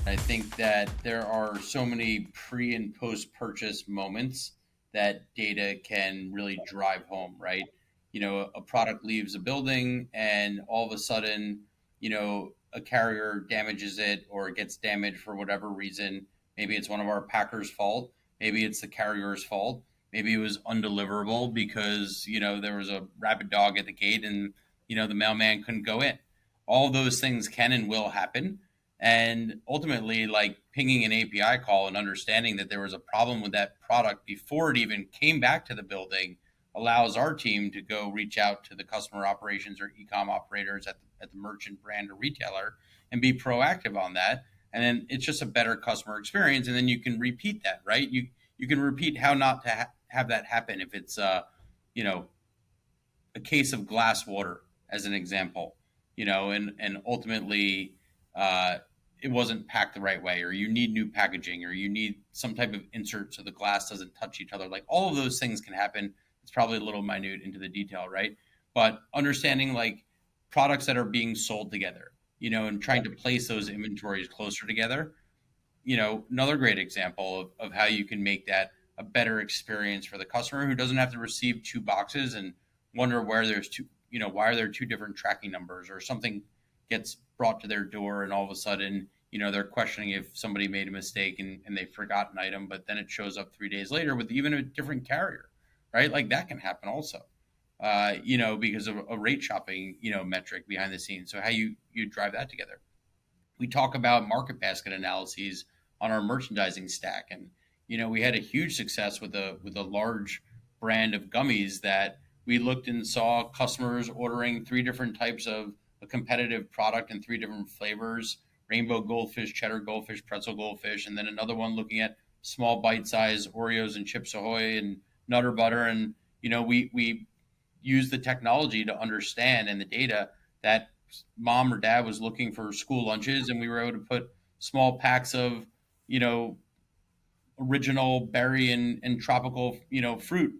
I think that there are so many pre and post purchase moments that data can really drive home, right? A product leaves a building and all of a sudden, a carrier damages it or it gets damaged for whatever reason. Maybe it's one of our packers' fault. Maybe it's the carrier's fault. Maybe it was undeliverable because, there was a rabid dog at the gate and, the mailman couldn't go in. All those things can and will happen, and ultimately, like pinging an API call and understanding that there was a problem with that product before it even came back to the building allows our team to go reach out to the customer operations or ecom operators at the merchant brand or retailer and be proactive on that. And then it's just a better customer experience. And then you can repeat that, right? You can repeat how not to have that happen if it's, you know, a case of glass water as an example, and ultimately, uh, it wasn't packed the right way, or you need new packaging, or you need some type of insert so the glass doesn't touch each other. Like all of those things can happen. It's probably a little minute into the detail, right? But understanding like products that are being sold together, and trying to place those inventories closer together, another great example of how you can make that a better experience for the customer who doesn't have to receive two boxes and wonder where there's two, why are there two different tracking numbers, or something gets brought to their door and all of a sudden, they're questioning if somebody made a mistake and they forgot an item, but then it shows up 3 days later with even a different carrier, right? Like that can happen also, because of a rate shopping, metric behind the scenes. So how you drive that together. We talk about market basket analyses on our merchandising stack, and we had a huge success with a large brand of gummies that we looked and saw customers ordering three different types of a competitive product in three different flavors: rainbow goldfish, cheddar goldfish, pretzel goldfish, and then another one looking at small bite-sized Oreos and Chips Ahoy and Nutter Butter. And we use the technology to understand and the data that mom or dad was looking for school lunches, and we were able to put small packs of, you know, original berry and tropical, fruit,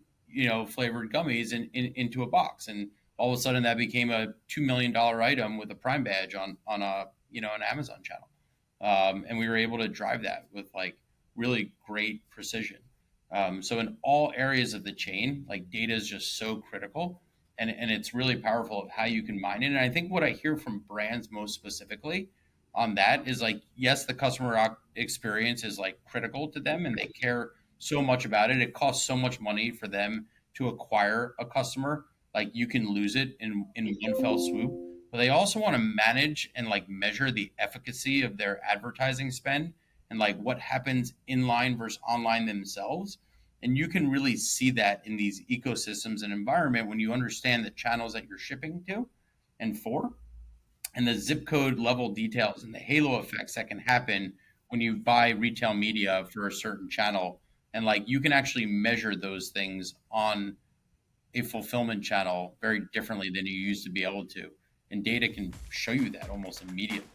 flavored gummies into a box. And all of a sudden that became a $2 million item with a Prime badge on a, an Amazon channel. And we were able to drive that with like really great precision. So in all areas of the chain, like data is just so critical, and it's really powerful of how you can mine it. And I think what I hear from brands most specifically on that is like, yes, the experience is like critical to them and they care so much about it. It costs so much money for them to acquire a customer. Like you can lose it in one fell swoop. But they also want to manage and like measure the efficacy of their advertising spend and like what happens in line versus online themselves. And you can really see that in these ecosystems and environment when you understand the channels that you're shipping to and for, and the zip code level details and the halo effects that can happen when you buy retail media for a certain channel. And like you can actually measure those things on a fulfillment channel very differently than you used to be able to. And data can show you that almost immediately.